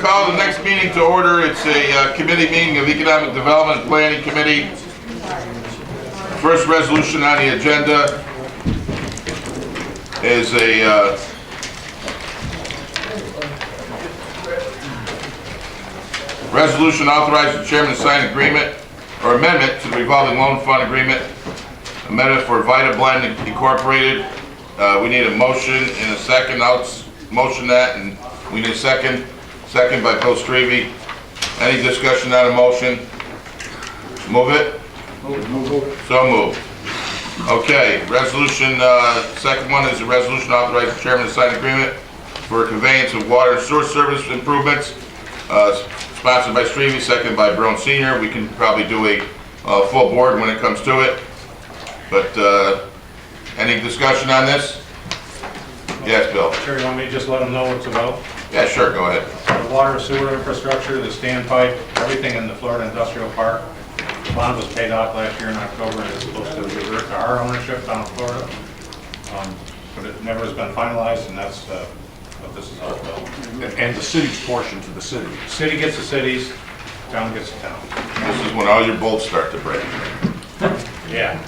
call the next meeting to order. It's a committee meeting of Economic Development and Planning Committee. First resolution on the agenda is a resolution authorizing the chairman to sign agreement or amendment to the revolving loan fund agreement, amendment for Vita Blend Incorporated. We need a motion and a second. I'll motion that, and we need a second. Second by Bill Strebe. Any discussion on a motion? Move it? So moved. Okay, resolution, second one is a resolution authorizing the chairman to sign agreement for conveyance of water and sewer service improvements, sponsored by Strebe, second by Brown Sr. We can probably do a full board when it comes to it, but any discussion on this? Yes, Bill. Sure, you want me to just let them know what it's about? Yeah, sure, go ahead. The water, sewer infrastructure, the standpipe, everything in the Florida Industrial Park. The bond was paid off last year in October, and it's supposed to revert to our ownership down in Florida. But it never has been finalized, and that's what this is all about. And the city's portion to the city. City gets the cities, town gets the town. This is when all your bolts start to break. Yeah.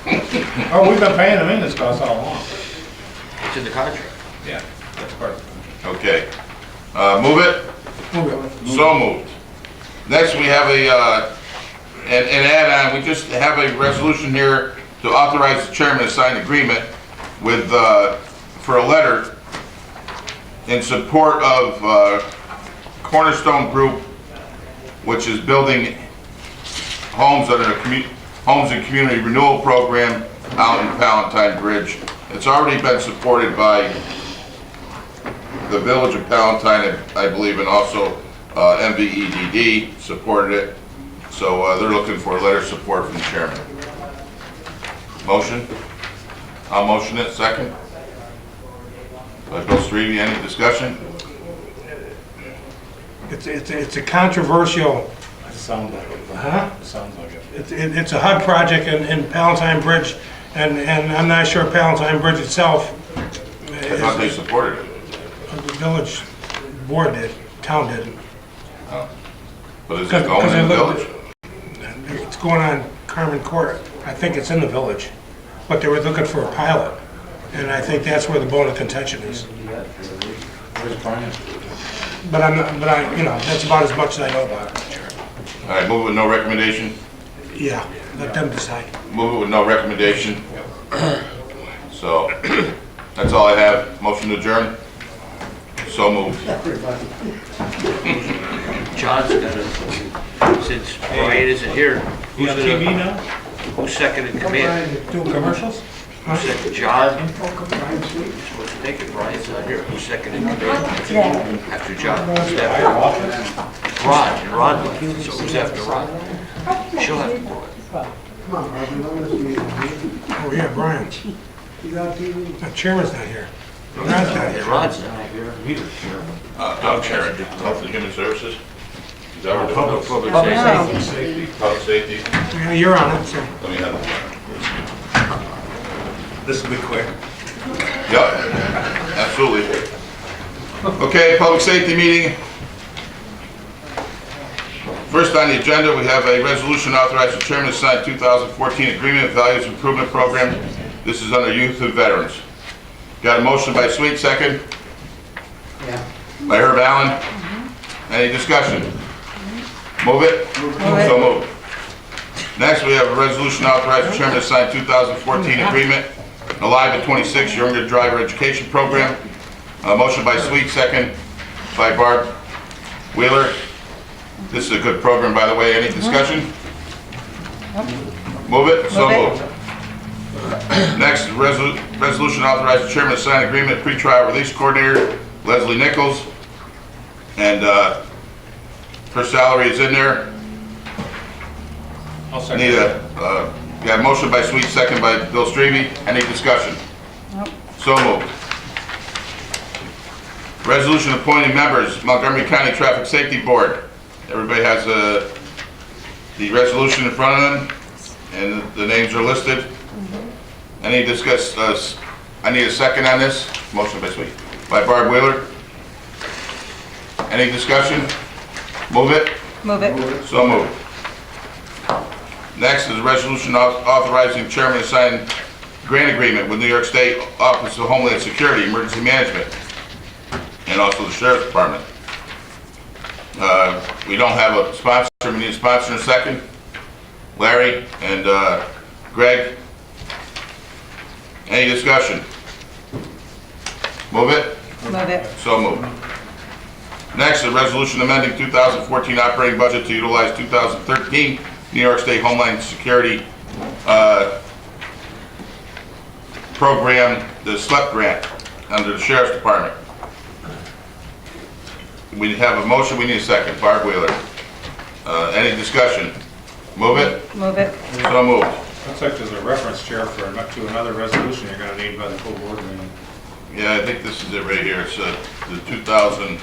Oh, we've been paying the maintenance costs all along. It's in the contract. Yeah, that's part of it. Okay. Move it? So moved. Next, we have an add-on. We just have a resolution here to authorize the chairman to sign agreement with, for a letter in support of Cornerstone Group, which is building homes under the Homes and Community Renewal Program out in Palatine Bridge. It's already been supported by the Village of Palatine, I believe, and also MVEDD supported it. So they're looking for a letter of support from the chairman. Motion? I'll motion it. Second? By Bill Strebe. Any discussion? It's a controversial. It sounds like it. Huh? It sounds like it. It's a HUD project in Palatine Bridge, and I'm not sure Palatine Bridge itself. I thought they supported it. The village board did, town didn't. But is it going in the village? It's going on Carmen Court. I think it's in the village, but they were looking for a pilot, and I think that's where the bone of contention is. Where's Brian? But that's about as much as I know about it, Chair. All right, move it with no recommendation. Yeah, let them decide. Move it with no recommendation. So, that's all I have. Motion to adjourn. So moved. John's gonna, since Brian isn't here, You on TV now? who's second in command? Doing commercials? Who's second? John? You're supposed to take it, Brian's not here. Who's second in command? After John? Who's after? Rod, and Rod left, so who's after Rod? She'll have to do it. Oh, yeah, Brian. The chairman's not here. Ron's not And here. Rod's not here. Doug Sharon, Health and Human Services. Is that what we're doing? Public safety. Public safety. Yeah, you're on it, so. Let me have it. This will be quick. Yep, absolutely. Okay, public safety meeting. First on the agenda, we have a resolution authorizing the chairman to sign 2014 Agreement Values Improvement Program. This is under youth and veterans. Got a motion by Sweet, second? Yeah. By Herb Allen. Any discussion? Move it? So moved. Next, we have a resolution authorizing the chairman to sign 2014 Agreement Alive at 26 Younger Driver Education Program. Motion by Sweet, second by Barb Wheeler. This is a good program, by the way. Any discussion? Move it? So moved. Next, resolution authorizing the chairman to sign agreement pretrial release coordinator Leslie Nichols. And her salary is in there. I'll second. Need a, got a motion by Sweet, second by Bill Strebe. Any discussion? So moved. Resolution appointing members, Montgomery County Traffic Safety Board. Everybody has the resolution in front of them, and the names are listed. Any discuss, I need a second on this. Motion by Sweet. By Barb Wheeler. Any discussion? Move it. Move it. So moved. Next is a resolution authorizing chairman to sign grant agreement with New York State Office of Homeland Security, Emergency Management, and also the Sheriff's Department. We don't have a sponsor. We need a sponsor in a second. Larry and Greg. Any discussion? Move it. Move it. So moved. Next, a resolution amending 2014 operating budget to utilize 2013 New York State Homeland Security program, the SLEP grant, under the Sheriff's Department. We have a motion, we need a second. Barb Wheeler. Any discussion? Move it? Move it. So moved. Looks like there's a reference, Chair, to another resolution you're gonna need by the full board meeting. Yeah, I think this is it right here. It's the 2000,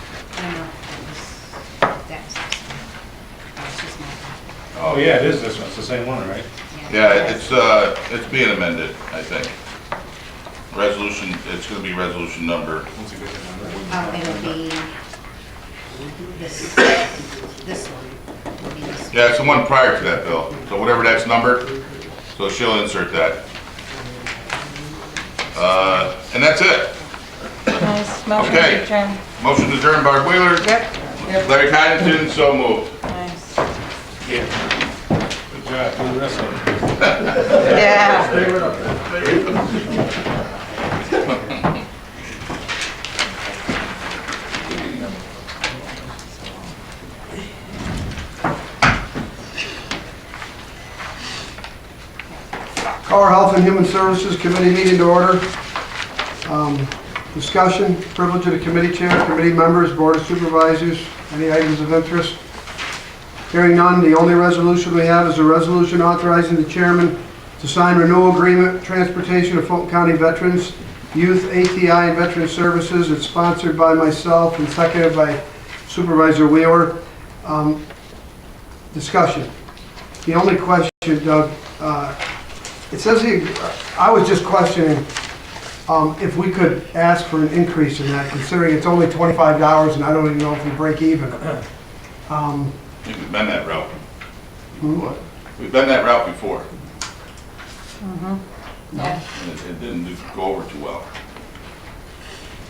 Oh, yeah, it is this one, it's the same one, right? yeah, it's being amended, I think. Resolution, it's gonna be resolution number. What's a good number? It'll be this one. Will be this. Yeah, it's the one prior to that, Bill. So whatever that's numbered, so she'll insert that. And that's it. Nice. Motion Okay. to adjourn. Motion to adjourn, Barb Wheeler. Yep. Larry Coddington, so moved. Nice. Good job, do the rest of it. Yeah. Call our Health and Human Services Committee meeting to order. Discussion, privilege of the committee chair, committee members, board of supervisors, any items of interest? Hearing none, the only resolution we have is a resolution authorizing the chairman to sign renewal agreement, transportation of Fulton County veterans, youth, ATI, and veteran services. It's sponsored by myself and seconded by Supervisor Wheeler. Discussion. The only question, Doug, it says here, I was just questioning if we could ask for an increase in that, considering it's only $25 and I don't even know if we break even. I think we've been that route. What? We've been that route before. Yeah. And it didn't go over too well.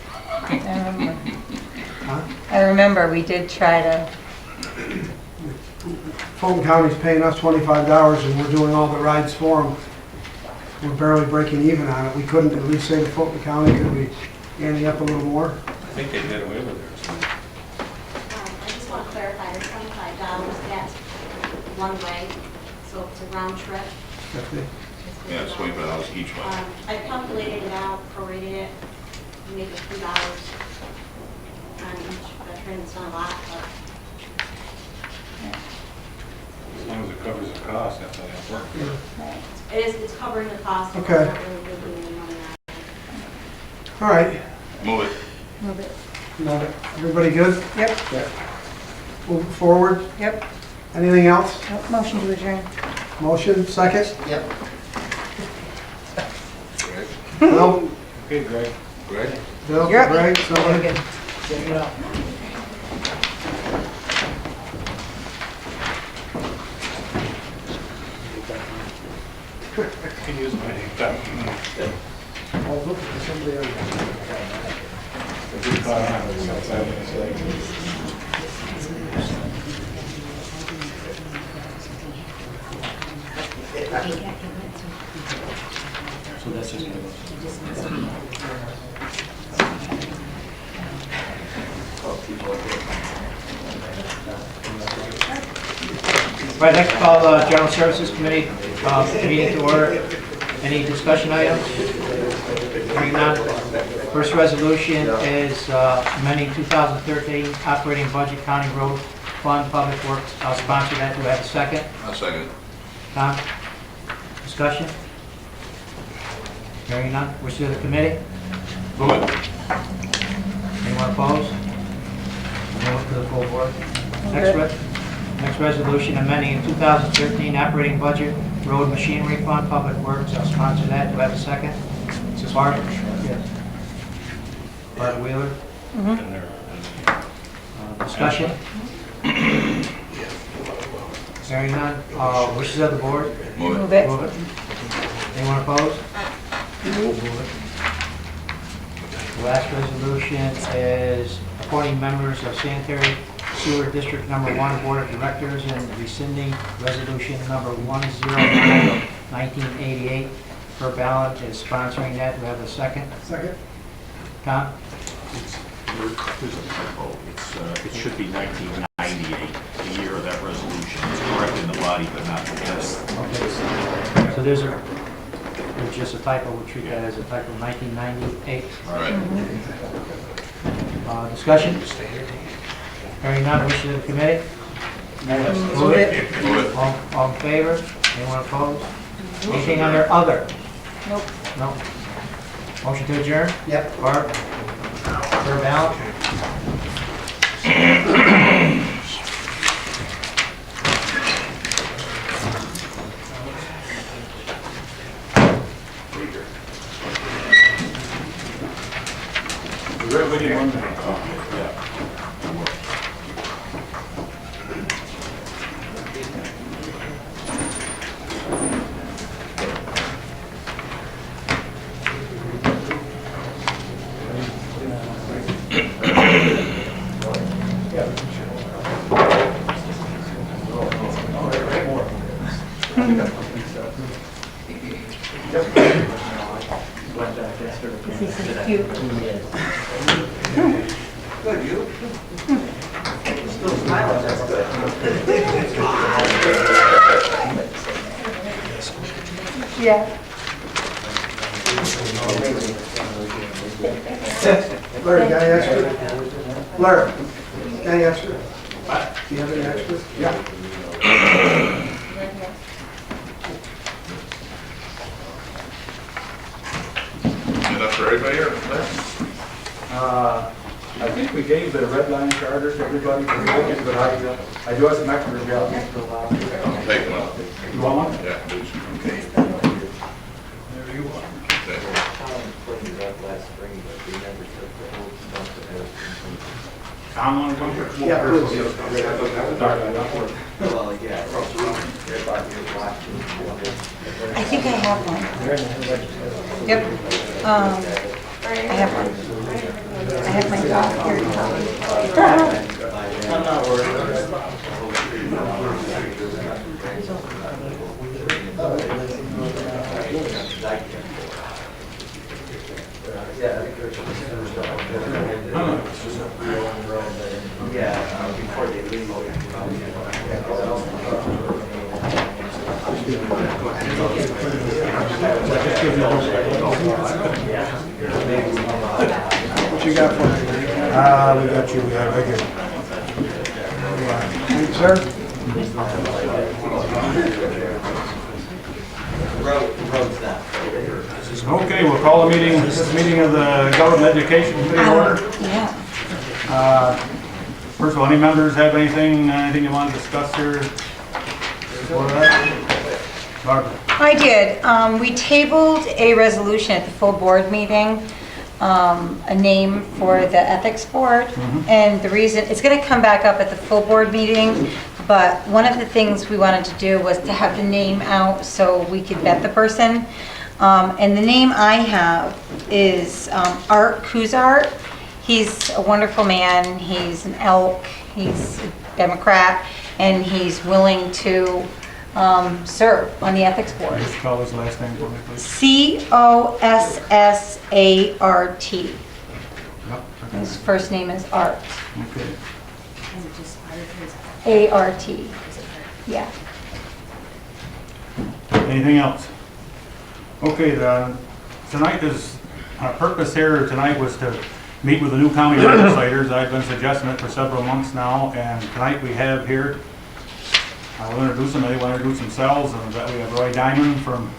I remember. I remember we did try to. Fulton County's paying us $25 and we're doing all the rides for them. We're barely breaking even on it. We couldn't at least say to Fulton County, could we ante up a little more? I think they did away with theirs. I just want to clarify, there's $25, that's one way, so it's a round trip. Yeah, it's $25 each way. I calculated it out, prorated it, made it $2 on each veteran. It's not a lot, but As long as it covers the cost, that's how that works. it's covering the cost. and Okay. we're not really losing any money on it. All right, Move it. Move it. everybody good? Yep. Moving forward. Yep. Anything else? Nope. Motion to adjourn. Motion, second? Yep. Bill? Okay, Greg. Greg? Bill, You're up. Greg, somebody? Good. Can use my name. Oh, look, somebody else. So that's just gonna go. Right, next call, General Services Committee, meeting to order. Any discussion items? Hearing none. First resolution is amending 2013 operating budget, County Road Fund, Public Works. I'll sponsor that. Do I have a second? I'll second it. Tom? Discussion? Hearing none. Wish of the committee? Move it. Anyone opposed? Move to the full board. Next resolution, amending 2013 operating budget, road machinery fund, public works. I'll sponsor that. Do I have a second? Barb? Yes. Barb Wheeler. And they're- Discussion? Hearing none, wishes of the board? Move it. Move it. Move it. Anyone opposed? Move it. The last resolution is appointing members of Sanitary Sewer District Number 1 Board of Directors and rescinding resolution number 109 of 1988. Per ballot is sponsoring that. Do we have a second? Second. Tom? There's a typo. It should be 1998, the year of that resolution. It's correct in the body, but not the text. Okay. So there's just a typo. We'll treat that as a typo, 1998. Right. Discussion? Hearing none, wishes of the committee? Move it. Move it. All in favor? Anyone opposed? Anything under other? Nope. No. Motion to adjourn? Yep. Barb? Per ballot? This is cute. Yeah. Larry, got any extra? Larry, got any extra? Do you have any extra? Yeah. Enough for everybody here? I think we gave the red line charter to everybody for looking, but I do have some extra jobs. I'll take one. You want one? Yeah, please. There you are. Tom, want to go? Yeah, please. I think I have one. Yep. I have one. I have my dog here. I'm not worried. Before they leave. What you got for me? We got you, we got it right here. Thank you, sir. Okay, we'll call the meeting, this meeting of the Government Education Committee order. Yeah. First of all, any members have anything you want to discuss here? Before that? Barbara? I did. We tabled a resolution at the full board meeting, a name for the ethics board. And the reason, it's going to come back up at the full board meeting, but one of the things we wanted to do was to have the name out so we could vet the person. And the name I have is Art Kuzart. He's a wonderful man. He's an elk. He's a Democrat, and he's willing to serve on the ethics board. Just call his last name for me, please. Cossart. Yep. His first name is Art. Okay. Is it just part of his? ART. Is it Yeah. Anything else? Okay, tonight is, our purpose here tonight was to meet with the new county legislators. I've been suggesting it for several months now, and tonight we have here, I'll introduce them, they will introduce themselves, and that we have Roy Diamond from,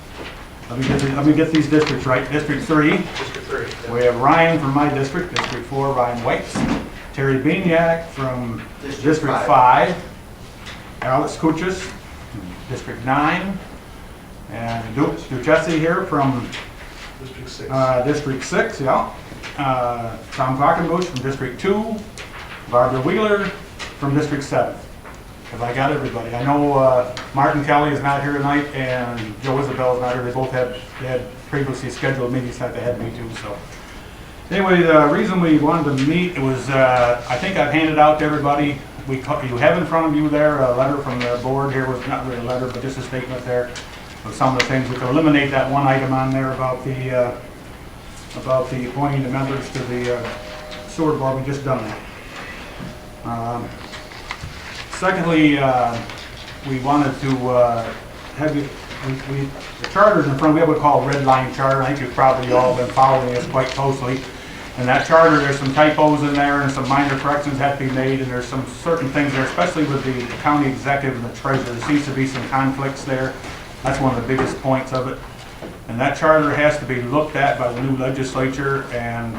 let me get these districts right, District 3. We have Ryan from my district, District 4, Ryan Whites. Terry Beaniak from District 5. Alex Kuchis, District 9. And Duchessi here from District 6, yeah. Tom Quackenbush from District 2. Barbara Wheeler from District 7. because I got everybody. I know Martin Kelly is not here tonight, and Joe Isabel is not here. They both had previously scheduled meetings that they had me to, so. Anyway, the reason we wanted to meet was, I think I've handed out to everybody. You have in front of you there a letter from the board here, was not really a letter, but just a statement there of some of the things. We could eliminate that one item on there about the appointing the members to the sewer board. We just done that. Secondly, we wanted to have you, the charter's in front, we have what we call red line charter. I think you've probably all been following us quite closely. In that charter, there's some typos in there and some minor corrections have to be made, and there's some certain things there, especially with the county executive and the treasurer. There seems to be some conflicts there. That's one of the biggest points of it. And that charter has to be looked at by the new legislature, and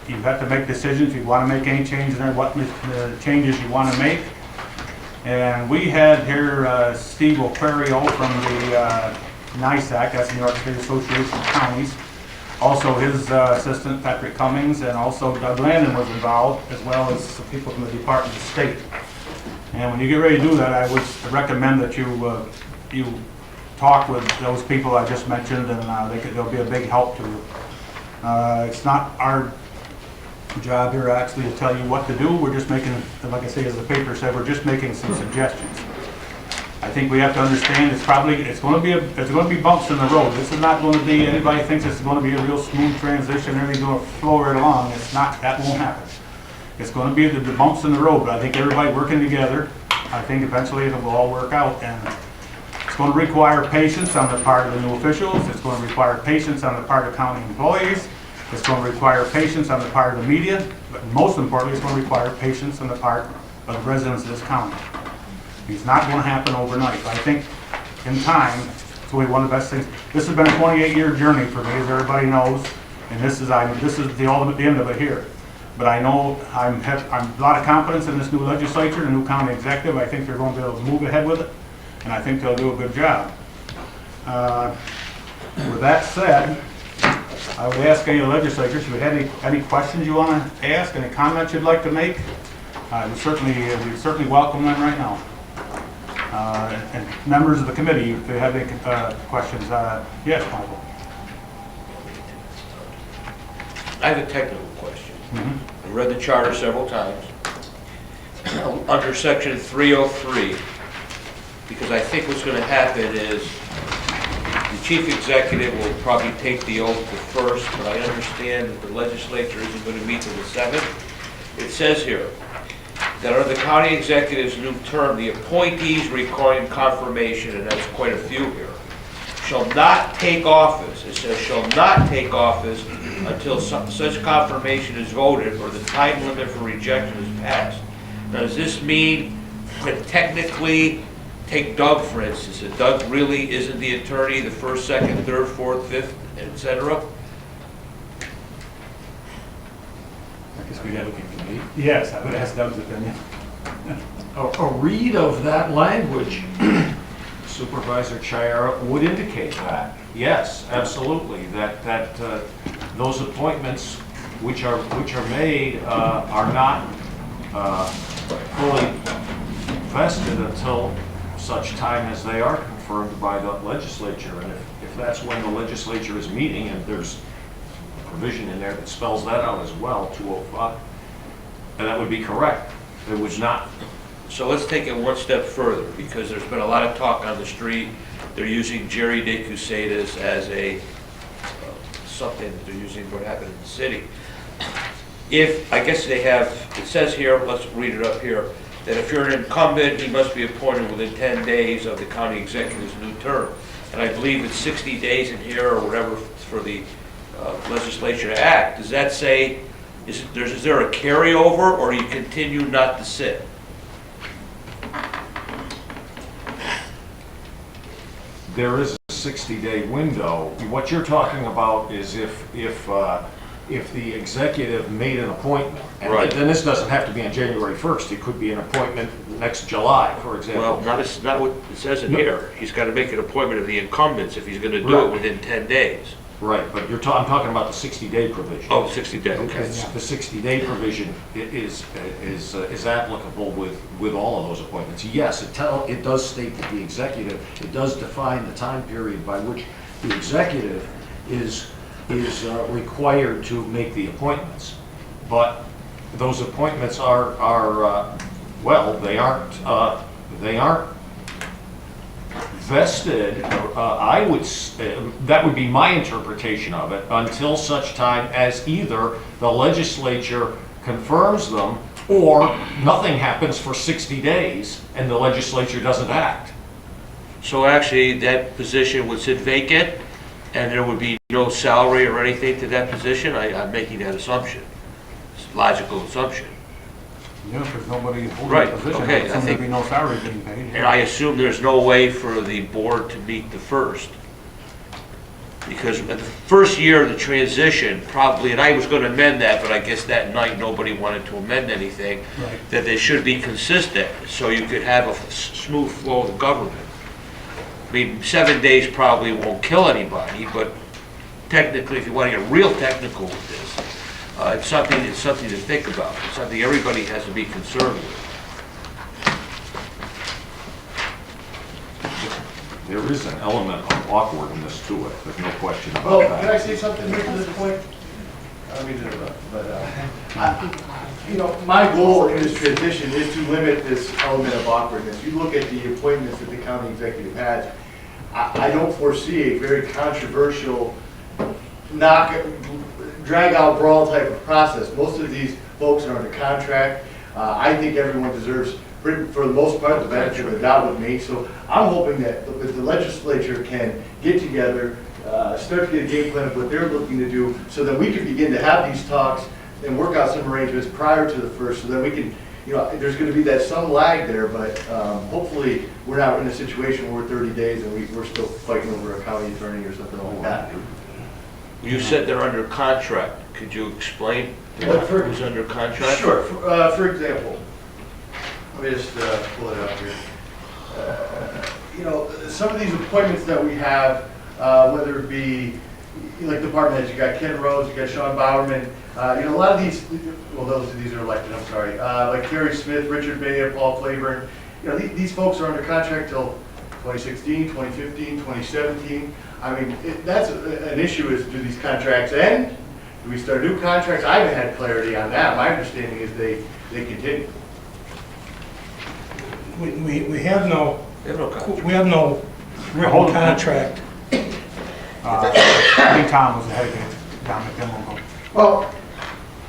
you have to make decisions. If you want to make any changes there, what changes you want to make. And we had here Steve O'Quario from the NISAC, that's the New York State Association of Counties. Also his assistant, Patrick Cummings, and also Doug Landon was involved, as well as some people from the Department of State. And when you get ready to do that, I would recommend that you talk with those people I just mentioned, and they'll be a big help to you. It's not our job here actually to tell you what to do. We're just making, like I say, as the paper said, we're just making some suggestions. I think we have to understand it's going to be bumps in the road. This is not going to be, anybody thinks it's going to be a real smooth transition, everything's going to flow right along. It's not, that won't happen. It's going to be the bumps in the road, but I think everybody working together, I think eventually it will all work out. And it's going to require patience on the part of the new officials. It's going to require patience on the part of county employees. It's going to require patience on the part of the media, but most importantly, it's going to require patience on the part of the residents of this county. It's not going to happen overnight, but I think in time, it's going to be one of the best things. This has been a 28-year journey for me, as everybody knows, and this is the ultimate end of it here. But I know I'm a lot of confidence in this new legislature, the new county executive. I think they're going to be able to move ahead with it, and I think they'll do a good job. With that said, I would ask any legislators if you had any questions you want to ask, any comments you'd like to make. We certainly welcome them right now. And members of the committee, if they have any questions, yes, Michael. I have a technical question. I read the charter several times. Under section 303, because I think what's going to happen is the chief executive will probably take the oath the first, but I understand that the legislature isn't going to meet till the 7th. It says here that under the county executive's new term, the appointees requiring confirmation, and that's quite a few here, shall not take office. It says shall not take office until such confirmation is voted or the time limit for rejection is passed. Now, does this mean that technically, take Doug for instance, that Doug really isn't the attorney, the first, second, third, fourth, fifth, etc.? I guess we'd have looking for me. Yes, I would ask Doug's opinion. A read of that language, Supervisor Chiara, would indicate that. Yes, absolutely, that those appointments which are made are not fully vested until such time as they are confirmed by the legislature. And if that's when the legislature is meeting, and there's a provision in there that spells that out as well, 205, and that would be correct. It was not. So let's take it one step further, because there's been a lot of talk on the street. They're using Jerry DeCusadas as a something that they're using what happened in the city. If, I guess they have, it says here, let's read it up here, that if you're an incumbent, he must be appointed within 10 days of the county executive's new term. And I believe it's 60 days in here or whatever for the legislature to act. Does that say, is there a carryover, or you continue not to sit? There is a 60-day window. What you're talking about is if the executive made an appointment, and right, then this doesn't have to be on January 1st. It could be an appointment next July, for example. Well, not what it says in here. He's got to make an appointment of the incumbents if he's going to do it within 10 days. Right, but I'm talking about the 60-day provision. Oh, 60 days, okay. The 60-day provision is applicable with all of those appointments. Yes, it does state that the executive, it does define the time period by which the executive is required to make the appointments. But those appointments well, they aren't vested, that would be my interpretation of it, until such time as either the legislature confirms them or nothing happens for 60 days and the legislature doesn't act. So actually, that position would sit vacant, and there would be no salary or anything to that position? I'm making that assumption. It's a logical assumption. Yeah, if there's nobody holding Right, the position, okay, I there's going to think- be no salary being paid. And I assume there's no way for the board to meet the first. Because at the first year of the transition, probably, and I was gonna amend that, but I guess that night nobody wanted to amend anything, Right. that they should be consistent, so you could have a smooth flow of government. I mean, 7 days probably won't kill anybody, but technically, if you want to get real technical with this, it's something to think about. It's something everybody has to be concerned with. There is an element of awkwardness to it, there's no question Well, about can I that. say something here to this point? I don't mean to interrupt, but, you know, my goal in this transition is to limit this element of awkwardness. You look at the appointments that the county executive has, I don't foresee a very controversial drag-out brawl type of process. Most of these folks are under contract. I think everyone deserves, for the most part, the benefit of the doubt with me. So I'm hoping that the legislature can get together, start to get a game plan of what they're looking to do, so that we can begin to have these talks and work out some arrangements prior to the first, so that we can, you know, there's going to be that some lag there, but hopefully we're not in a situation where we're 30 days and we're still fighting over a county attorney or something like that. You said they're under contract. Could you explain But for- who's under contract? Sure. For example, let me just pull it up here. You know, some of these appointments that we have, whether it be like department heads, you got Ken Rhodes, you got Sean Bowerman, you know, a lot of these, well, these are elected, I'm sorry, like Kerry Smith, Richard Baya, Paul Claiborne, you know, these folks are under contract till 2016, 2015, 2017. I mean, that's an issue, is do these contracts end? Do we start new contracts? I haven't had clarity on that. My understanding is they continue. We have no, They have no contract. we have no written contract. I think Tom was the head of it, Tom McDermott. Well,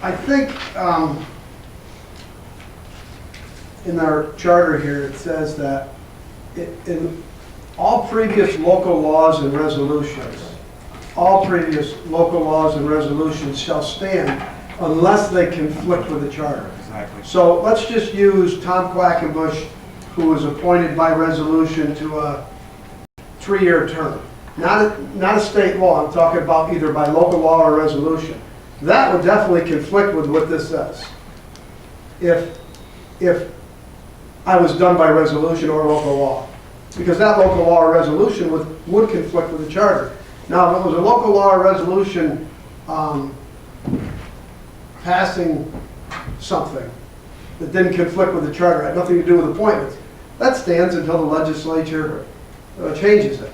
I think in our charter here, it says that in all previous local laws and resolutions, shall stand unless they conflict with the charter. Exactly. So let's just use Tom Quackenbush, who was appointed by resolution to a 3-year term. Not a state law, I'm talking about either by local law or resolution. That would definitely conflict with what this says. If I was done by resolution or local law. Because that local law or resolution would conflict with the charter. Now, if it was a local law or resolution passing something that didn't conflict with the charter, had nothing to do with appointments, that stands until the legislature changes it.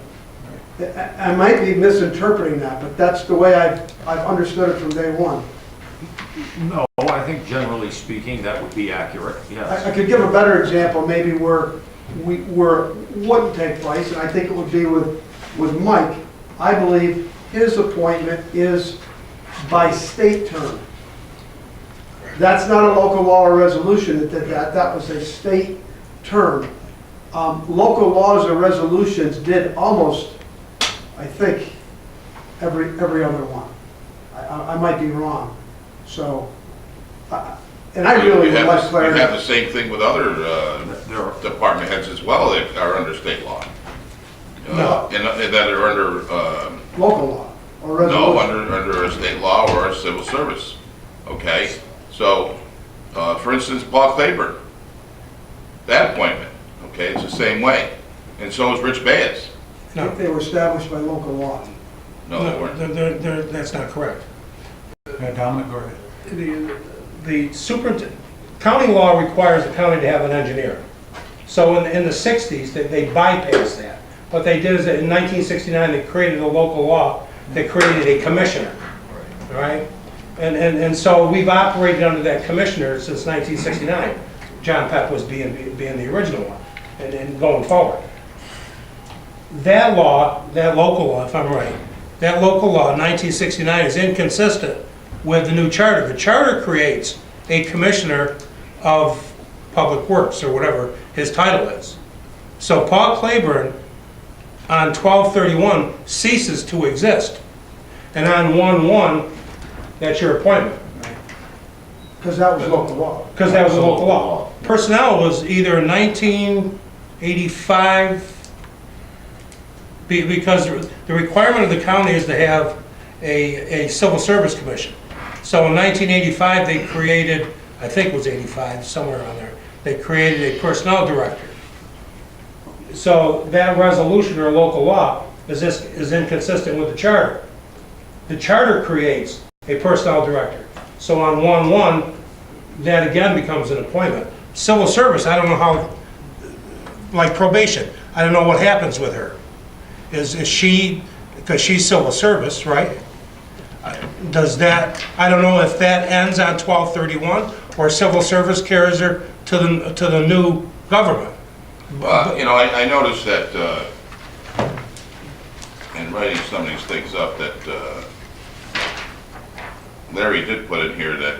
I might be misinterpreting that, but that's the way I've understood it from day one. No, I think generally speaking, that would be accurate, yes. I could give a better example, maybe where wouldn't take place, and I think it would be with Mike. I believe his appointment is by state term. That's not a local law or resolution that did that. That was a state term. Local laws or resolutions did almost, I think, every other one. I might be wrong. So, and I really would like You clarity. have the same thing with other department heads as well that are under state law. No. And that are under, Local law or resolution. no, under a state law or a civil service. Okay? So, for instance, Paul Claiborne, that appointment, okay, it's the same way. And so is Rich Baez. I think they were established by local law. No, they weren't. That's not correct. Yeah, Dominic, go ahead. The superintendent, county law requires the county to have an engineer. So in the 60s, they bypassed that. What they did is that in 1969, they created a local law that created a commissioner, right? And so we've operated under that commissioner since 1969. John Peck was being the original one, and going forward. That law, that local law, if I'm right, that local law, 1969, is inconsistent with the new charter. The charter creates a commissioner of public works, or whatever his title is. So Paul Claiborne, on 12/31, ceases to exist. And on 1/1, that's your appointment. Because that was local law. Because that was a local law. Personnel was either 1985, because the requirement of the county is to have a civil service commission. So in 1985, they created, I think it was 85, somewhere around there, they created a personnel director. So that resolution or local law is inconsistent with the charter. The charter creates a personnel director. So on 1/1, that again becomes an appointment. Civil service, I don't know how, like probation, I don't know what happens with her. Is she, because she's civil service, right? Does that, I don't know if that ends on 12/31 or civil service carries her to the new government. Well, you know, I noticed that, in writing some of these things up, that Larry did put in here that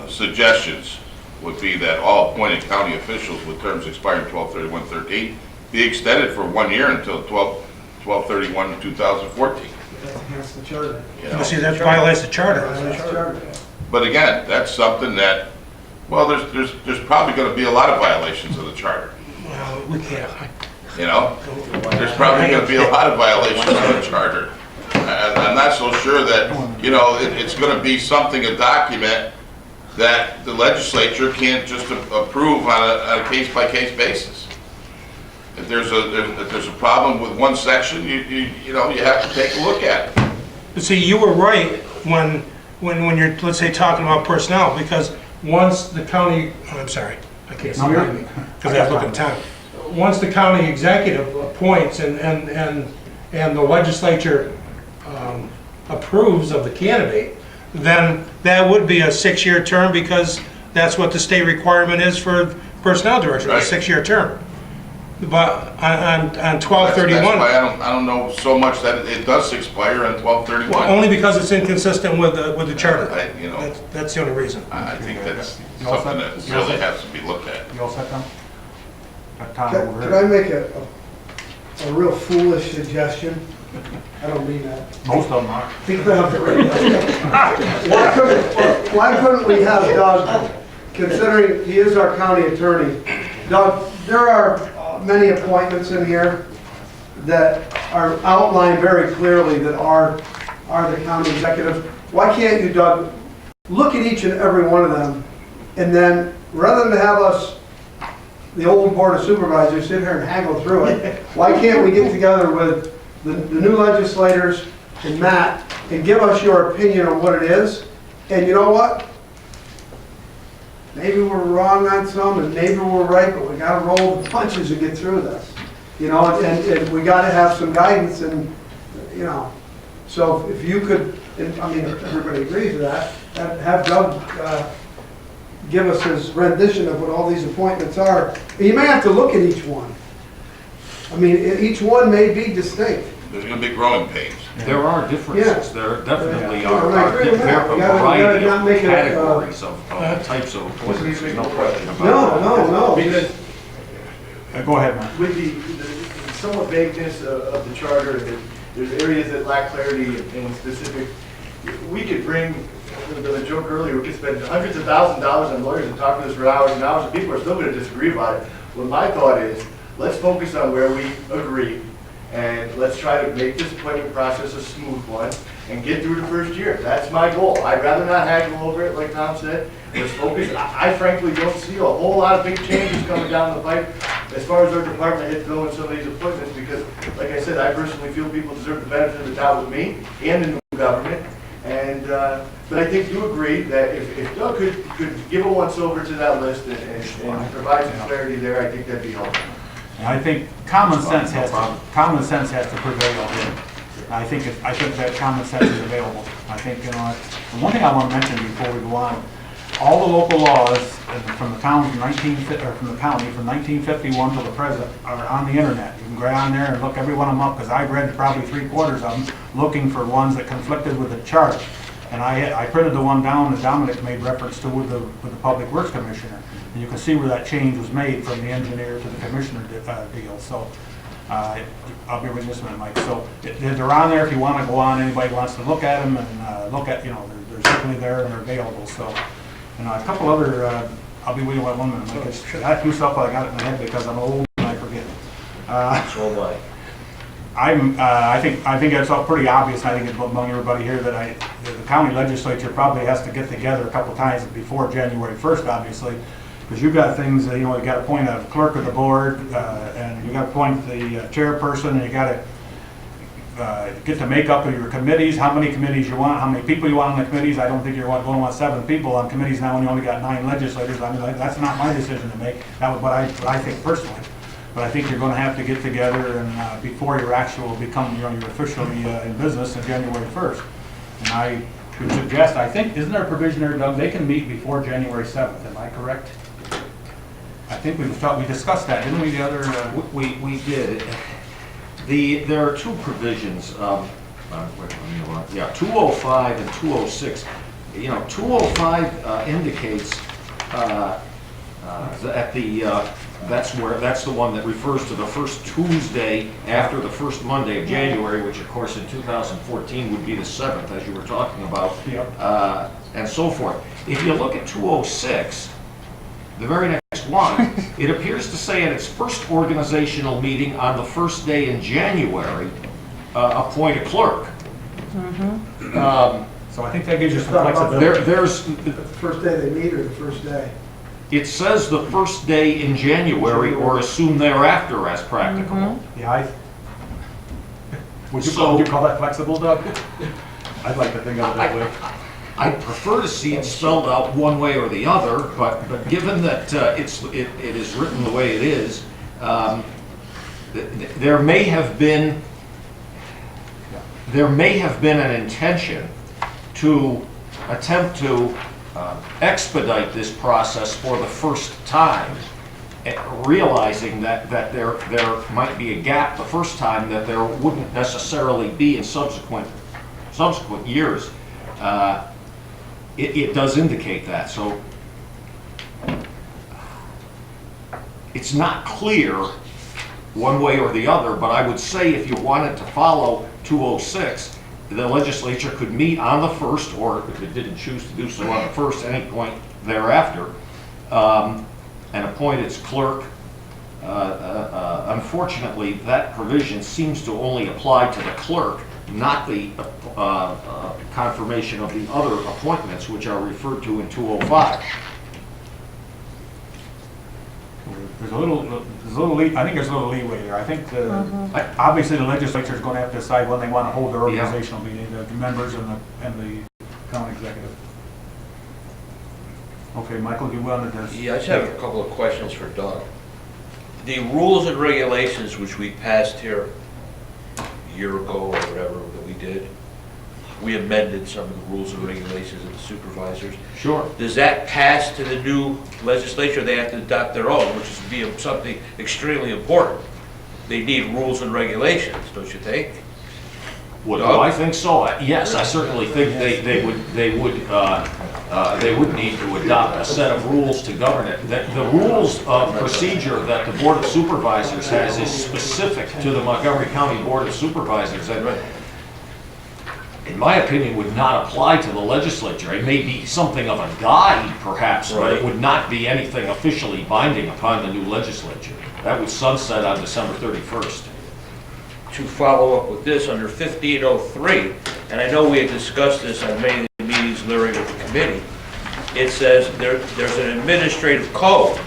suggestions would be that all appointed county officials with terms expiring 12/31/13 be extended for 1 year until 12/31/2014. That's against the charter. You know? See, that violates the charter. That's the charter. But again, that's something that, well, there's probably going to be a lot of violations of the charter. Well, we can't. You know, there's probably going to be a lot of violations of the charter. I'm not so sure that, you know, it's going to be something, a document that the legislature can't just approve on a case-by-case basis. If there's a problem with one section, you know, you have to take a look at it. But see, you were right when you're, let's say, talking about personnel, because once the county, I'm sorry, I can't see behind me, because I have to look at time. Once the county executive appoints and the legislature approves of the candidate, then that would be a 6-year term, because that's what the state requirement is for personnel director, a Right. 6-year term. But on That's 12/31, why I don't know so much that it does expire on 12/31. well, only because it's inconsistent with the charter. You know, That's the only reason. I think that's You all something set? that You all really set? has to be looked at. You all set, Tom? Got Tom Can over can I here. make a real foolish suggestion? I don't mean that. Most of them are. Why couldn't we have Doug, considering he is our county attorney, Doug, there are many appointments in here that are outlined very clearly that are the county executive. Why can't you, Doug, look at each and every one of them, and then, rather than have us, the old board of supervisors, sit here and haggle through it, why can't we get together with the new legislators and Matt and give us your opinion on what it is? And you know what? Maybe we're wrong on some, and maybe we're right, but we gotta roll the punches and get through this. You know, and we gotta have some guidance, and, you know, so if you could, and, I mean, if everybody agrees to that, have Doug give us his rendition of what all these appointments are. And you may have to look at each one. I mean, each one may be distinct. There's going to be growing pains. There are differences, Yeah. there definitely Yeah, are, I agree with that. there are a We gotta variety not of make it, categories of types of appointments, there's no question about that. No. Because Go ahead, Mark. with the somewhat vagueness of the charter, there's areas that lack clarity and specific, we could bring, the joke earlier, we could spend hundreds of thousands of dollars on lawyers and talk to this for hours and hours, and people are still gonna disagree about it. Well, my thought is, let's focus on where we agree, and let's try to make this appointment process a smooth one, and get through the first year. That's my goal. I'd rather not haggle over it, like Tom said. Let's focus. I frankly don't see a whole lot of big changes coming down the pipe as far as our department head filling some of these appointments, because, like I said, I personally feel people deserve the benefit of the doubt with me and the new government. And, but I think you agree that if Doug could give a once-over to that list and provide some clarity there, I think that'd be helpful. And I think common sense has to prevail here. I think that common sense is available. I think, the one thing I want to mention before we go on, all the local laws from the town from 1951 to the present are on the internet. You can go on there and look every one of them up, because I've read probably 3/4 of them, looking for ones that conflicted with the charter. And I printed the one down that Dominic made reference to with the Public Works Commissioner. And you can see where that change was made from the engineer to the commissioner deal. So I'll be with this minute, Mike. So they're on there if you want to go on. Anybody wants to look at them and look at, they're certainly there and they're available. So, a couple other, I'll be with you in 1 minute, Mike. I have to do stuff I got it in my head because I'm old and I forget. So am I. I think it's all pretty obvious. I think it's among everybody here that the county legislature probably has to get together a couple times before January 1st, obviously, because you've got things. You got to appoint a clerk of the board, and you got to appoint the chairperson, and you got to get the makeup of your committees. How many committees you want? How many people you want on the committees? I don't think you're going to want 7 people on committees now when you only got 9 legislators. I mean, that's not my decision to make. That was what I think personally. But I think you're going to have to get together and before your actual become, you're officially in business on January 1st. And I would suggest, I think, isn't there a provision there, Doug, they can meet before January 7th, am I correct? I think we discussed that, didn't we, the other? We did. There are 2 provisions, 205 and 206. 205 indicates that that's the one that refers to the first Tuesday after the first Monday of January, which of course in 2014 would be the 7th, as you were talking about, and so forth. If you look at 206, the very next one, it appears to say at its first organizational meeting on the first day in January, appoint a clerk. So I think that gives you some flexibility. There's The first day they meet or the first day? It says the first day in January or as soon thereafter as practicable. Yeah, would you call that flexible, Doug? I'd like to think of it that way. I prefer to see it spelled out one way or the other, but given that it is written the way it is, there may have been an intention to attempt to expedite this process for the first time, realizing that there might be a gap the first time that there wouldn't necessarily be in subsequent years. It does indicate that. So it's not clear one way or the other, but I would say if you wanted to follow 206, the legislature could meet on the 1st, or if it didn't choose to do so on the 1st, any point thereafter, and appoint its clerk. Unfortunately, that provision seems to only apply to the clerk, not the confirmation of the other appointments, which are referred to in 205. There's a little I think there's a little leeway there. I think obviously the legislature is going to have to decide when they want to hold their organizational meeting, the members and the county executive. Okay, Michael, you wanted to... Yeah, I just have a couple of questions for Doug. The rules and regulations which we passed here a year ago or whatever that we did, we amended some of the rules and regulations of the supervisors. Sure. Does that pass to the new legislature? They have to adopt their own, which is something extremely important. They need rules and regulations, don't you think? Well, do I think so? Yes, I certainly think they would need to adopt a set of rules to govern it. The rules of procedure that the Board of Supervisors has is specific to the Montgomery County Board of Supervisors. And in my opinion, would not apply to the legislature. It may be something of a guide, perhaps, but it would not be anything officially binding upon the new legislature. That would sunset on December 31st. To follow up with this, under 1503, and I know we had discussed this on many of the meetings, Larry, with the committee, it says there's an administrative code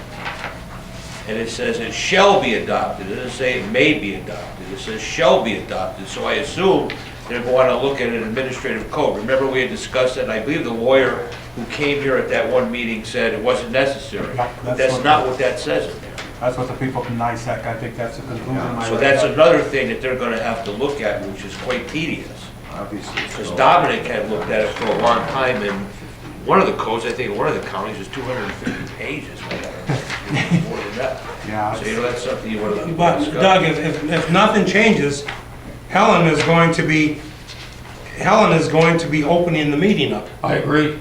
and it says it shall be adopted. It doesn't say it may be adopted. It says shall be adopted. So I assume they're going to look at an administrative code. Remember, we had discussed that, and I believe the lawyer who came here at that one meeting said it wasn't necessary. Yeah, But that's not what that says in there. That's what the people from NICEAG, I think that's the conclusion. So that's another thing that they're gonna have to look at, which is quite tedious. Obviously. Because Dominic had looked at it for a long time, and one of the codes, I think, in one of the counties is 250 pages. More than that. Yeah, So, you know, that's something you wanna But discuss. Doug, if nothing changes, Helen is going to be opening the meeting up. I agree.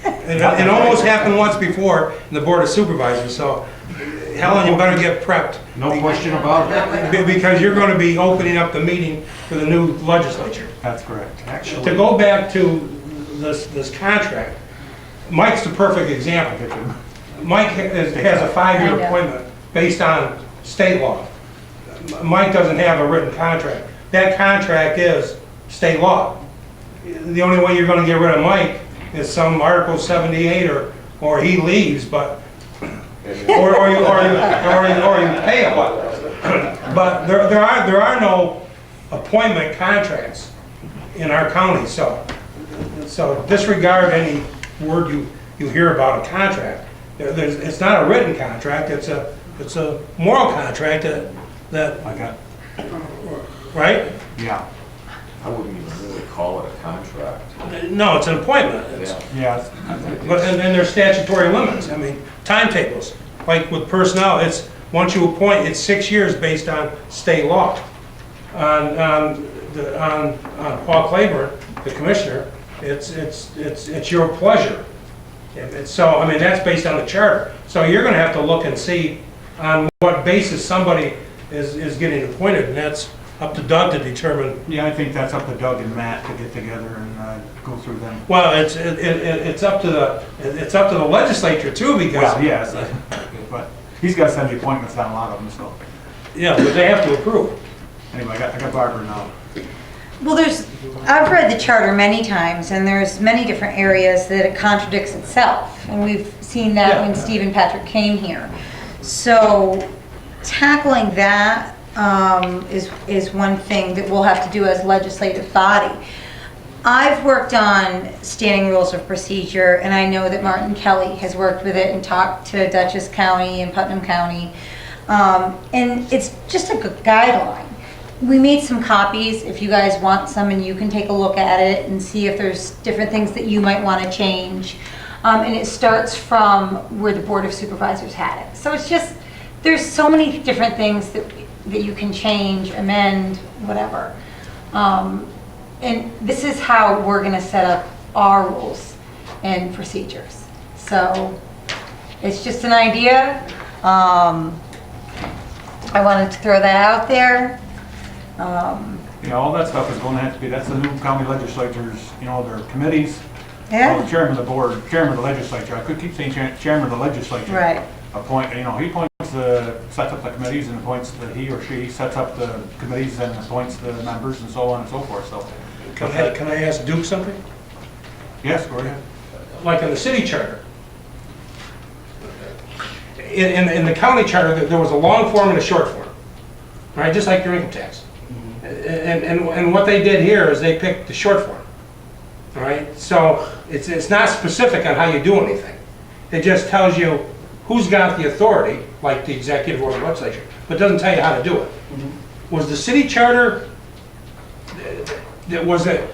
It almost happened once before in the Board of Supervisors, so Helen, you better get prepped. No question about it. Because you're going to be opening up the meeting for the new legislature. that's correct. To Actually, go back to this contract, Mike's the perfect example. Mike has a 5-year appointment based on state law. Mike doesn't have a written contract. That contract is state law. The only way you're going to get rid of Mike is some Article 78 or he leaves, but or you pay him. But there are no appointment contracts in our county, so disregard any word you hear about a contract. It's not a written contract, it's a moral contract that, I got, right? yeah, I wouldn't even really call it a contract. No, it's an appointment. yeah, But, and there's statutory limits, I mean, timetables. Like with personnel, it's, once you appoint, it's 6 years based on state law. On Paul Claiborne, the commissioner, it's your pleasure. So, I mean, that's based on the charter. So you're gonna have to look and see on what basis somebody is getting appointed, and that's up to Doug to determine. yeah, I think that's up to Doug and Matt to get together and go through them. Well, it's up to the legislature too, because. Well, yes, but he's got to send the appointments on a lot of them, so. Yeah, but they have to approve. Anyway, I got Barbara now. Well, I've read the charter many times, and there's many different areas that it contradicts itself. And we've seen that when Steve and Patrick came here. So tackling that is one thing that we'll have to do as legislative body. I've worked on standing rules of procedure, and I know that Martin Kelly has worked with it and talked to Dutchess County and Putnam County. And it's just a good guideline. We made some copies if you guys want some, and you can take a look at it and see if there's different things that you might want to change. And it starts from where the Board of Supervisors had it. So it's just, there's so many different things that you can change, amend, whatever. And this is how we're going to set up our rules and procedures. So it's just an idea. I wanted to throw that out there. Yeah, all that stuff is going to have to be, that's the new county legislatures, you know, their committees. Yeah. Well, the chairman of the board, chairman of the legislature, I could keep saying chairman of the legislature. Right. Appoint, you know, he appoints sets up the committees and appoints he or she sets up the committees and appoints the members and so on and so forth, so. Can I ask Duke something? Yes, go ahead. Like in the city charter. In the county charter, there was a long form and a short form, right? Just like your income tax. And what they did here is they picked the short form, all right? So it's not specific on how you do anything. It just tells you who's got the authority, like the executive or the legislature, but doesn't tell you how to do it. Was the city charter, did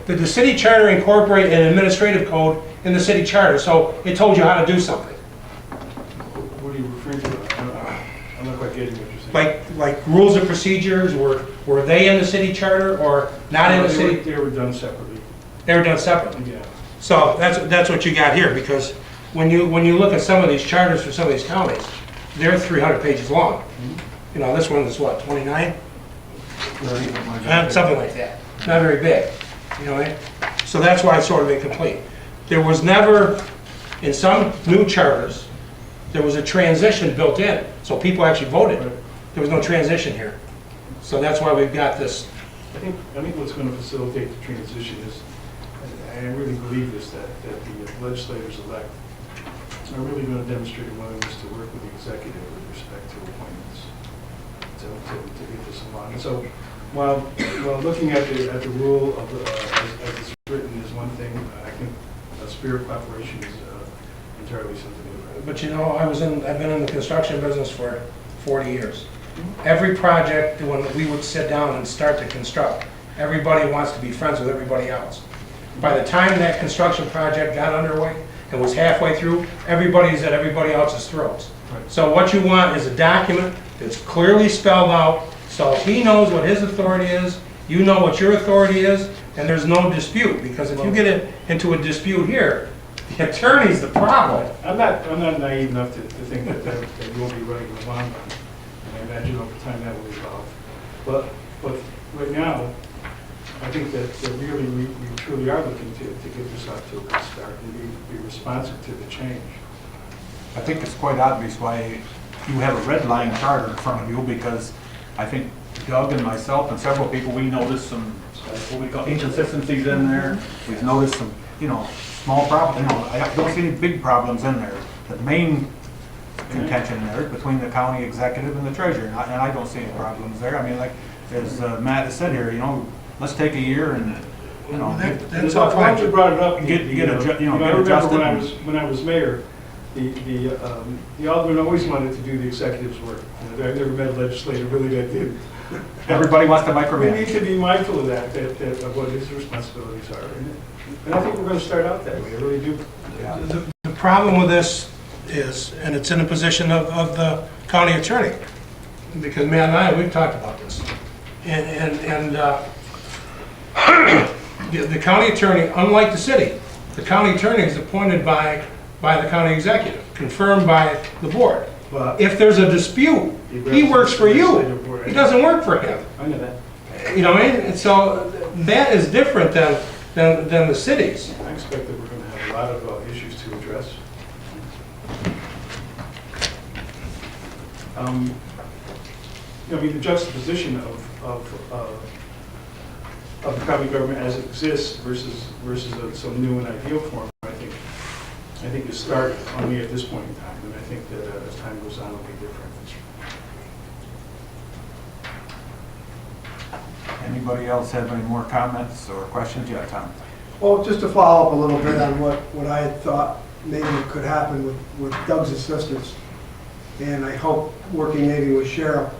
the city charter incorporate an administrative code in the city charter, so it told you how to do something? What are you referring to? I'm not quite getting what you're saying. Like rules of procedures, were they in the city charter or not in the city? They were done separately. They were done separately. Yeah. So that's what you got here, because when you look at some of these charters for some of these counties, they're 300 pages long. You know, this one is what, 29? Something like that. Not very big, you know. So that's why it's sort of incomplete. There was never, in some new charters, there was a transition built in, so people actually voted. There was no transition here. So that's why we've got this. I think what's going to facilitate the transition is, and I really believe this, that the legislators elect are really going to demonstrate a willingness to work with the executive with respect to appointments, to get this along. And so, while looking at the rule of as it's written is one thing, I think a spirit of cooperation is entirely something different. But you know, I've been in the construction business for 40 years. Every project, when we would sit down and start to construct, everybody wants to be friends with everybody else. By the time that construction project got underway and was halfway through, everybody's at everybody else's throats. Right. So what you want is a document that's clearly spelled out, so he knows what his authority is, you know what your authority is, and there's no dispute. Because if you get into a dispute here, the attorney's the problem. I'm not naive enough to think that you won't be running the long run. And I imagine over time that will evolve. But right now, I think that really we truly are looking to get this off to a good start and be responsive to the change. I think it's quite obvious why you have a red line charter in front of you, because I think Doug and myself and several people, we noticed some, what we call inconsistencies in there. We've noticed some, small problems. I don't see any big problems in there. The main contention there is between the county executive and the treasurer, and I don't see any problems there. I mean, like, as Matt has said here, let's take a year and, That's all Why fine. you brought it up. get adjusted. I remember when I was mayor, the alderman always wanted to do the executive's work. I've never met a legislator really that did. Everybody wants to We micromanage. need to be mindful of that of what his responsibilities are. And I think we're going to start out that way, I really do. Yeah. The problem with this is, and it's in the position of the county attorney, because Matt and I, we've talked about this. And the county attorney, unlike the city, the county attorney is appointed by the county executive, confirmed by the board. But If there's a dispute, he works for you. He doesn't work for him. I know that. You know what I mean? And so that is different than the cities. I expect that we're going to have a lot of issues to address. The juxtaposition of the county government as it exists versus some new and ideal form, I think is stark only at this point in time, and I think that as time goes on, it'll be different. Anybody else have any more comments or questions? Yeah, Tom. Well, just to follow up a little bit on what I had thought maybe could happen with Doug's assistance, and I hope working maybe with Cheryl.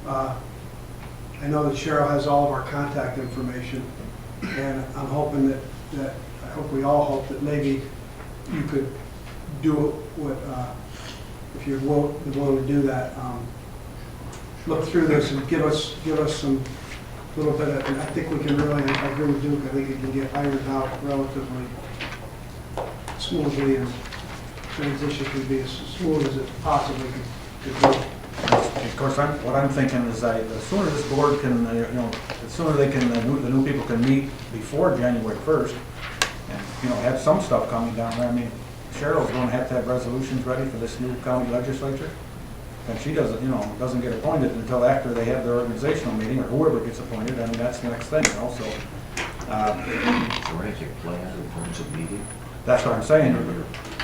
I know that Cheryl has all of our contact information, and I'm hoping that I hope we all hope that maybe you could do what, if you're willing to do that, look through this and give us some little bit of, and I think we can really, I agree with Duke, I think it can get ironed out relatively smoothly, and transition can be as smooth as it possibly could be. Of course, what I'm thinking is the sooner this board can, the sooner they can, the new people can meet before January 1st, and, have some stuff coming down there. I mean, Cheryl's going to have resolutions ready for this new county legislature, and she doesn't get appointed until after they have their organizational meeting, or whoever gets appointed. I mean, that's the next thing, so. Is there anything planned in terms of meeting? That's what I'm saying.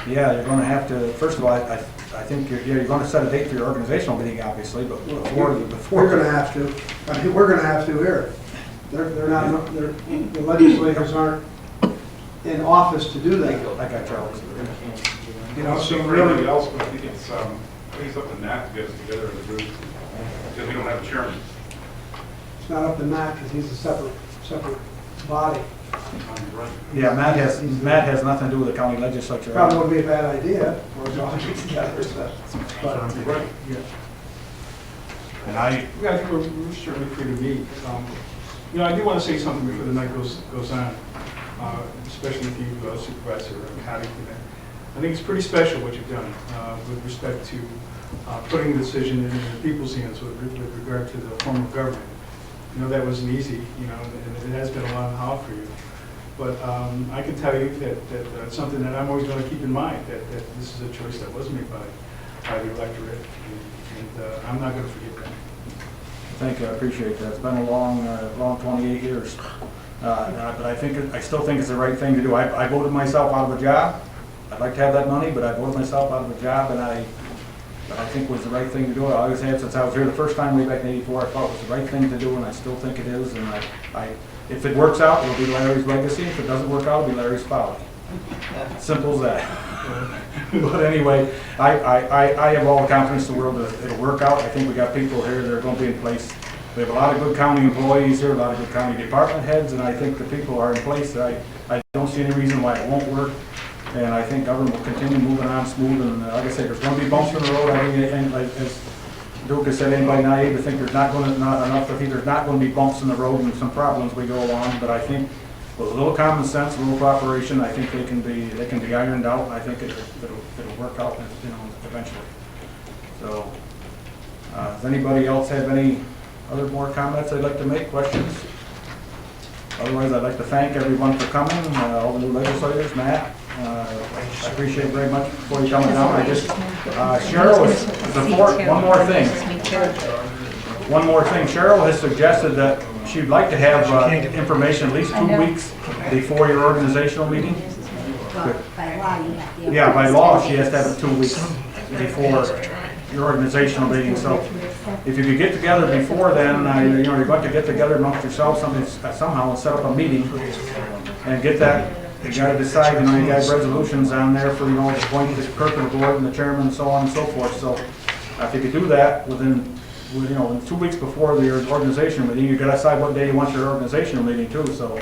Yeah, you're going to have to, first of all, I think you're going to set a date for your organizational meeting, obviously, but before. We're going to have to. I mean, we're going to have to here. They're not. The legislators aren't in office to do that. Like I tell you. So For really, everybody else, but I think it's up to Nat to get us together as a group, because we don't have a chairman. it's not up to Matt because he's a separate body. Yeah, Matt has nothing to do with the county legislature. Probably would be a bad idea for us all to get together. But Right. yeah. And I think we're certainly free to meet. I do want to say something before the night goes on, especially if you Supervisor Cottington. I think it's pretty special what you've done with respect to putting the decision in the people's hands with regard to the form of government. That wasn't easy, and it has been a long haul for you. But I can tell you that it's something that I'm always going to keep in mind, that this is a choice that was made by the electorate, and I'm not going to forget that. Thank you, I appreciate that. It's been a long 28 years. But I still think it's the right thing to do. I voted myself out of a job, I'd like to have that money, but I voted myself out of a job, and I think was the right thing to do. I always have since I was here the first time way back in '84. I thought it was the right thing to do, and I still think it is. And if it works out, it'll be Larry's legacy. If it doesn't work out, it'll be Larry's folly. Simple as that. But anyway, I have all the confidence in the world that it'll work out. I think we got people here that are going to be in place. We have a lot of good county employees here, a lot of good county department heads, and I think the people are in place. I don't see any reason why it won't work. And I think government will continue moving on smooth. And like I said, there's going to be bumps in the road. I think, and as Duke has said, anybody naive to think there's not going to be bumps in the road and some problems we go along. But I think with a little common sense, a little cooperation, I think they can be ironed out. And I think it'll work out, eventually. So, does anybody else have any other more comments they'd like to make? Questions? Otherwise, I'd like to thank everyone for coming. All the new legislators, Matt. I appreciate it very much before you coming down. Cheryl one more thing. One more thing. Cheryl has suggested that she'd like to have information at least 2 weeks before your organizational meeting. By law, you have to. Yeah, by law, she has to have it 2 weeks before your organizational meeting. So if you could get together before then, you're going to get together amongst yourselves somehow and set up a meeting and get that. You got to decide, you got resolutions on there for, the appointing the clerk of the board and the chairman and so on and so forth. So if you could do that within 2 weeks before your organizational meeting, you got to decide what day you want your organizational meeting too. So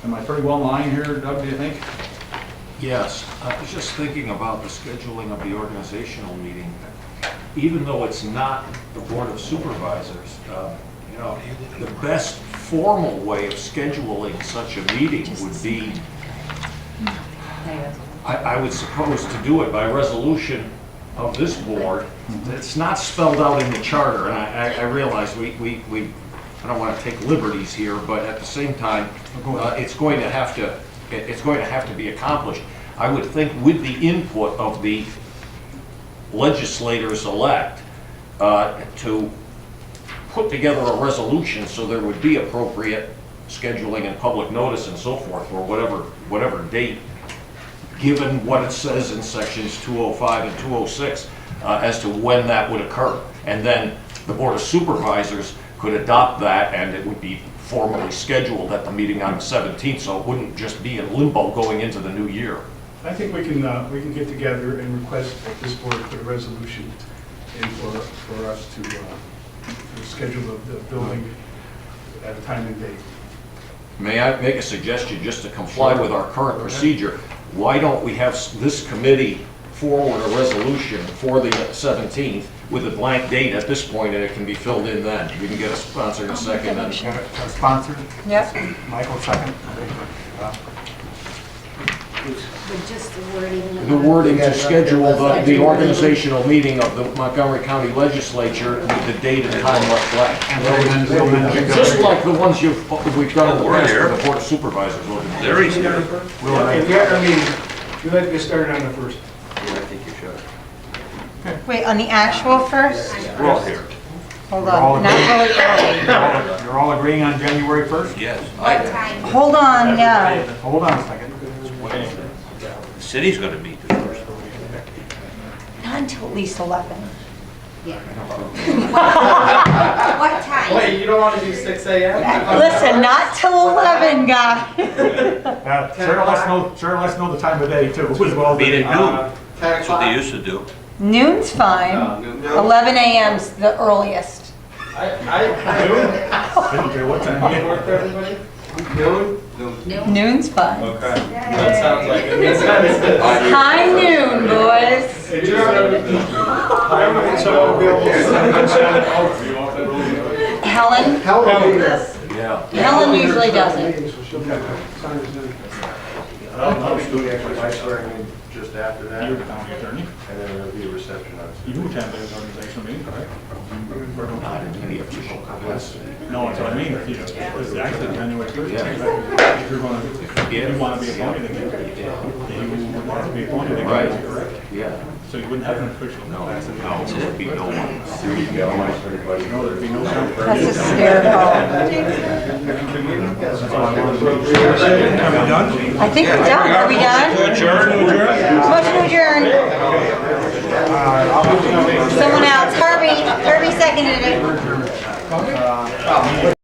am I pretty well in line here, Doug, do you think? Yes, I was just thinking about the scheduling of the organizational meeting. Even though it's not the Board of Supervisors, the best formal way of scheduling such a meeting would be, I would suppose, to do it by resolution of this board. It's not spelled out in the charter, and I realize I don't want to take liberties here, but at the same time, it's going to have to be accomplished. I would think with the input of the legislators-elect to put together a resolution so there would be appropriate scheduling and public notice and so forth for whatever date, given what it says in sections 205 and 206 as to when that would occur. And then the Board of Supervisors could adopt that, and it would be formally scheduled at the meeting on the 17th, so it wouldn't just be in limbo going into the new year. I think we can get together and request that this board put a resolution in for us to schedule the building at a time and date. May I make a suggestion just to comply with our current procedure? Why don't we have this committee forward a resolution for the 17th with a blank date at this point, and it can be filled in then. We can get a sponsor in a second. And Sponsored? Yep. Michael, second. But just the wording. the wording to schedule the organizational meeting of the Montgomery County Legislature with the date and time left blank. Just like the ones we've done in the past for the Board of Supervisors. Larry's here. We'd like to get started on the first. I think you should. Wait, on the actual first? We're all here. Hold on, not really early. You're all agreeing on January 1st? Yes. Hold on, yeah. Hold on a second. The city's gonna meet the first. Not until at least 11. What time? Wait, you don't want to do 6 a.m.? Listen, not till 11, guys. Cheryl lets us know the time of day too, as well. Meet at noon. That's what they used to do. Noon's fine. 11 a.m.'s the earliest. Didn't care what time. Work for everybody? Noon? Noon's fine. Okay. That sounds like it makes sense. High noon, boys. Helen? Helen usually does it. My swearing in just after that, You're the county attorney. and then there'll be a reception on You attend the organizational meeting, correct? Not in any official capacity. No, that's what I mean. It's actually January 1st. Yeah. If you want to be appointed again, you want to be appointed again, Right. correct? Yeah. So you wouldn't have an official capacity? No, there would be no one. No, there'd be no. That's hysterical. I think we're done. Are we done? Motion to adjourn. Someone else. Herbie seconded it.